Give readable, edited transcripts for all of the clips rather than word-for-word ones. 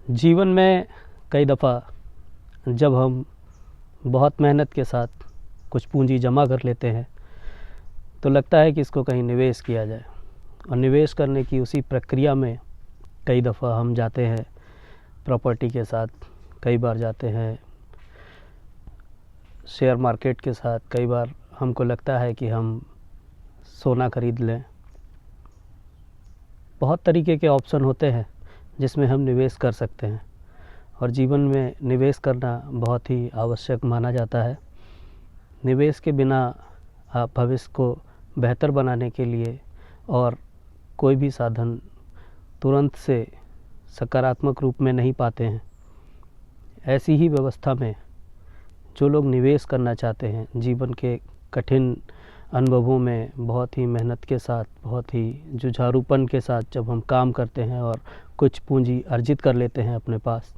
जीवन में कई दफ़ा जब हम बहुत मेहनत के साथ कुछ पूंजी जमा कर लेते हैं तो लगता है कि इसको कहीं निवेश किया जाए, और निवेश करने की उसी प्रक्रिया में कई दफ़ा हम जाते हैं प्रॉपर्टी के साथ, कई बार जाते हैं शेयर मार्केट के साथ, कई बार हमको लगता है कि हम सोना खरीद लें। बहुत तरीके के ऑप्शन होते हैं जिसमें हम निवेश कर सकते हैं, और जीवन में निवेश करना बहुत ही आवश्यक माना जाता है। निवेश के बिना आप भविष्य को बेहतर बनाने के लिए और कोई भी साधन तुरंत से सकारात्मक रूप में नहीं पाते हैं। ऐसी ही व्यवस्था में जो लोग निवेश करना चाहते हैं, जीवन के कठिन अनुभवों में बहुत ही मेहनत के साथ, बहुत ही जुझारूपन के साथ जब हम काम करते हैं और कुछ पूंजी अर्जित कर लेते हैं अपने पास,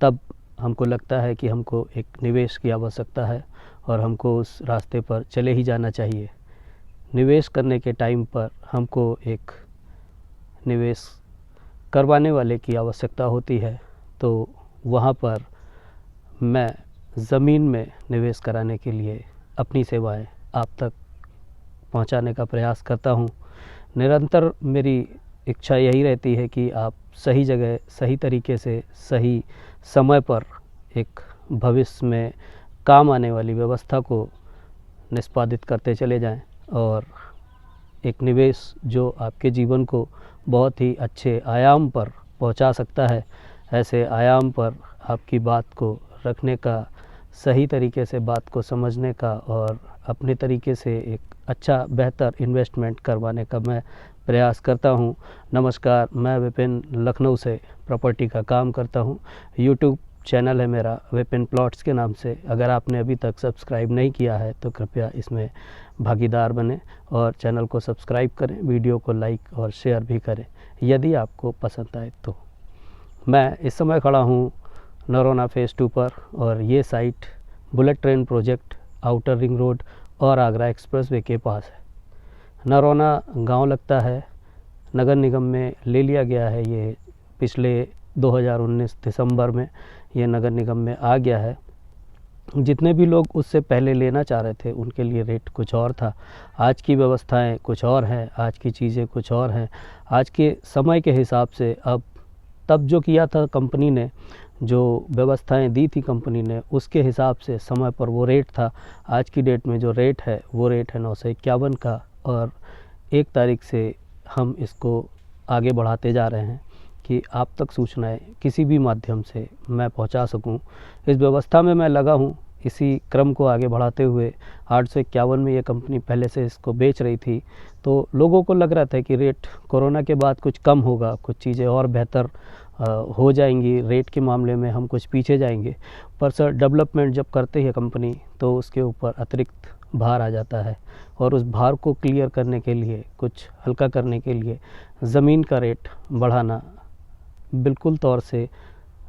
तब हमको लगता है कि हमको एक निवेश की आवश्यकता है और हमको उस रास्ते पर चले ही जाना चाहिए। निवेश करने के टाइम पर हमको एक निवेश करवाने वाले की आवश्यकता होती है, तो वहाँ पर मैं ज़मीन में निवेश कराने के लिए अपनी सेवाएं आप तक पहुंचाने का प्रयास करता हूं। निरंतर मेरी इच्छा यही रहती है कि आप सही जगह, सही तरीके से, सही समय पर एक भविष्य में काम आने वाली व्यवस्था को निष्पादित करते चले जाएं, और एक निवेश जो आपके जीवन को बहुत ही अच्छे आयाम पर पहुंचा सकता है, ऐसे आयाम पर आपकी बात को रखने का, सही तरीके से बात को समझने का और अपने तरीके से एक अच्छा बेहतर इन्वेस्टमेंट करवाने का मैं प्रयास करता हूं। नमस्कार, मैं विपिन लखनऊ से प्रॉपर्टी का काम करता हूं। यूट्यूब चैनल है मेरा विपिन प्लॉट्स के नाम से। अगर आपने अभी तक सब्सक्राइब नहीं किया है तो कृपया इसमें भागीदार बने और चैनल को सब्सक्राइब करें, वीडियो को लाइक और शेयर भी करें यदि आपको पसंद आए तो। मैं इस समय खड़ा हूँ नरोना फेज़ 2 पर, और ये site bullet train project outer ring road और आगरा एक्सप्रेसवे के पास है। नरोना गांव लगता है, नगर निगम में ले लिया गया है। ये पिछले 2019 दिसंबर में ये नगर निगम में आ गया है। जितने भी लोग उससे पहले लेना चाह रहे थे उनके लिए रेट कुछ और था। आज की व्यवस्थाएं कुछ और हैं, आज की चीज़ें कुछ और हैं। आज के समय के हिसाब से अब तब जो किया था कंपनी ने, जो व्यवस्थाएं दी थी कंपनी ने, उसके हिसाब से समय पर वो रेट था। आज की डेट में जो रेट है वो रेट है 951 का, और 1 तारीख से हम इसको आगे बढ़ाते जा रहे हैं कि आप तक सूचनाएं किसी भी माध्यम से मैं पहुंचा सकूं। इस व्यवस्था में मैं लगा हूं। इसी क्रम को आगे बढ़ाते हुए 851 में ये कंपनी पहले से इसको बेच रही थी, तो लोगों को लग रहा था कि रेट कोरोना के बाद कुछ कम होगा, कुछ चीज़ें और बेहतर हो जाएंगी, रेट के मामले में हम कुछ पीछे जाएंगे। पर सर, डेवलपमेंट जब करती है कंपनी तो उसके ऊपर अतिरिक्त भार आ जाता है, और उस भार को क्लियर करने के लिए, कुछ हल्का करने के लिए ज़मीन का रेट बढ़ाना बिल्कुल तौर से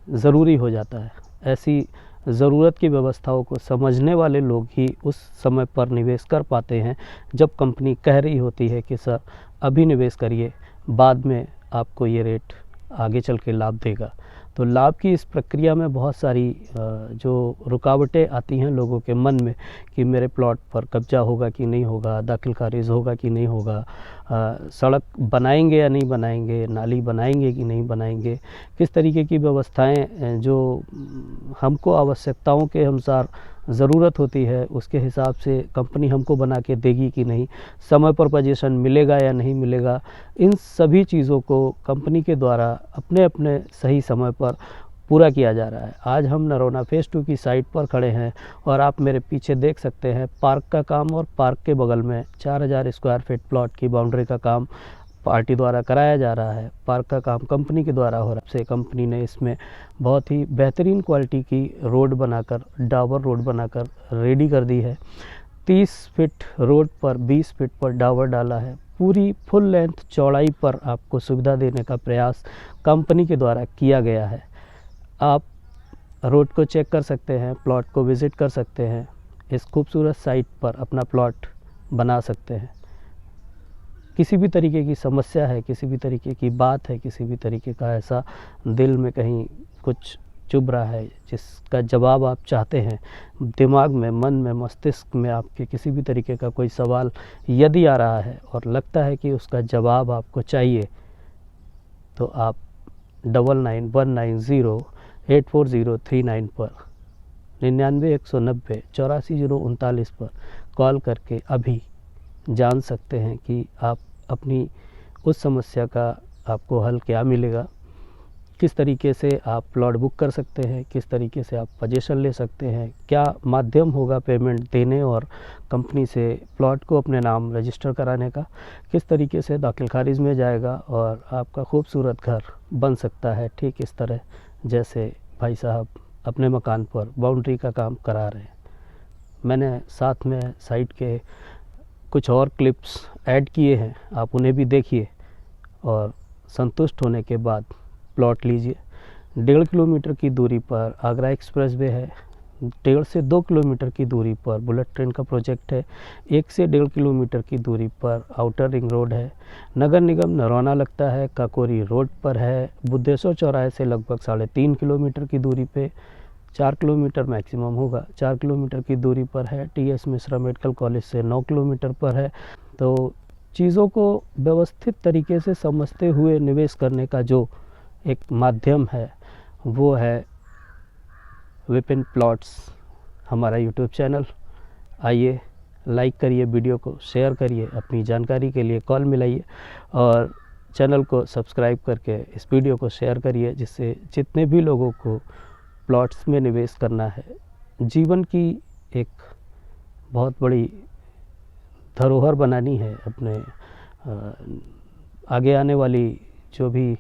ज़रूरी हो जाता है। ऐसी ज़रूरत की व्यवस्थाओं को समझने वाले लोग ही उस समय पर निवेश कर पाते हैं जब कंपनी कह रही होती है कि सर अभी निवेश करिए, बाद में आपको ये रेट आगे चल के लाभ देगा। तो लाभ की इस प्रक्रिया में बहुत सारी जो रुकावटें आती हैं लोगों के मन में कि मेरे प्लॉट पर कब्जा होगा कि नहीं होगा, दाखिल खारिज होगा कि नहीं होगा, सड़क बनाएंगे या नहीं बनाएंगे, नाली बनाएंगे कि नहीं बनाएंगे, किस तरीके की व्यवस्थाएं जो हमको आवश्यकताओं के अनुसार ज़रूरत होती है उसके हिसाब से कंपनी हमको बना के देगी कि नहीं, समय पर पोजीशन मिलेगा या नहीं मिलेगा। इन सभी चीज़ों को कंपनी के द्वारा अपने अपने सही समय पर पूरा किया जा रहा है। आज हम नरोना फेज़ 2 की साइट पर खड़े हैं, और आप मेरे पीछे देख सकते हैं पार्क का काम, और पार्क के बगल में 4000 स्क्वायर फीट प्लॉट की बाउंड्री का काम पार्टी द्वारा कराया जा रहा है। पार्क का काम कंपनी के द्वारा हो रहा है। कंपनी ने इसमें बहुत ही बेहतरीन क्वालिटी की रोड बनाकर, डाबर रोड बनाकर रेडी कर दी है। 30 फीट रोड पर 20 फीट पर डाबर डाला है। पूरी फुल लेंथ चौड़ाई पर आपको सुविधा देने का प्रयास कंपनी के द्वारा किया गया है। आप रोड को चेक कर सकते हैं, प्लॉट को विज़िट कर सकते हैं, इस खूबसूरत साइट पर अपना प्लॉट बना सकते हैं। किसी भी तरीके की समस्या है, किसी भी तरीके की बात है, किसी भी तरीके का ऐसा दिल में कहीं कुछ चुभ रहा है, जिसका जवाब आप चाहते हैं, दिमाग में, मन में, मस्तिष्क में आपके किसी भी तरीके का कोई सवाल यदि आ रहा है और लगता है कि उसका जवाब आपको चाहिए, तो आप 9919084039 पर 9919048039 पर कॉल करके अभी जान सकते हैं कि आप अपनी उस समस्या का आपको हल क्या मिलेगा, किस तरीके से आप प्लॉट बुक कर सकते हैं, किस तरीके से आप पोजीशन ले सकते हैं, क्या माध्यम होगा पेमेंट देने और कंपनी से प्लॉट को अपने नाम रजिस्टर कराने का, किस तरीके से दाखिल खारिज में जाएगा और आपका खूबसूरत घर बन सकता है, ठीक इस तरह जैसे भाई साहब अपने मकान पर बाउंड्री का काम करा रहे हैं। मैंने साथ में साइट के कुछ और क्लिप्स ऐड किए हैं, आप उन्हें भी देखिए और संतुष्ट होने के बाद प्लॉट लीजिए। 1.5 किलोमीटर की दूरी पर आगरा एक्सप्रेसवे है, 1.5 से 2 किलोमीटर की दूरी पर बुलेट ट्रेन का प्रोजेक्ट है, 1 से 1.5 किलोमीटर की दूरी पर आउटर रिंग रोड है, नगर निगम नरौना लगता है, काकोरी रोड पर है, बुद्धेश्वर चौराहे से लगभग 3.5 किलोमीटर की दूरी पे, 4 किलोमीटर मैक्सिमम होगा, 4 किलोमीटर की दूरी पर है, TS मिश्रा मेडिकल कॉलेज से 9 किलोमीटर पर है। तो चीज़ों को व्यवस्थित तरीके से समझते हुए निवेश करने का जो एक माध्यम है वो है विपिन प्लॉट्स, हमारा यूट्यूब चैनल। आइए लाइक करिए, वीडियो को शेयर करिए, अपनी जानकारी के लिए कॉल मिलाइए और चैनल को सब्सक्राइब करके इस वीडियो को शेयर करिए, जिससे जितने भी लोगों को प्लॉट्स में निवेश करना है, जीवन की एक बहुत बड़ी धरोहर बनानी है, अपने आगे आने वाली जो भी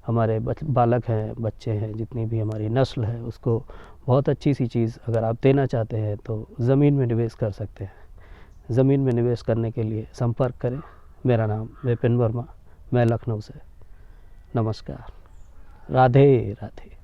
हमारे बालक हैं, बच्चे हैं, जितनी भी हमारी नस्ल है, उसको बहुत अच्छी सी चीज़ अगर आप देना चाहते हैं तो ज़मीन में निवेश कर सकते हैं। ज़मीन में निवेश करने के लिए संपर्क करें। मेरा नाम विपिन वर्मा, मैं लखनऊ से। नमस्कार, राधे राधे।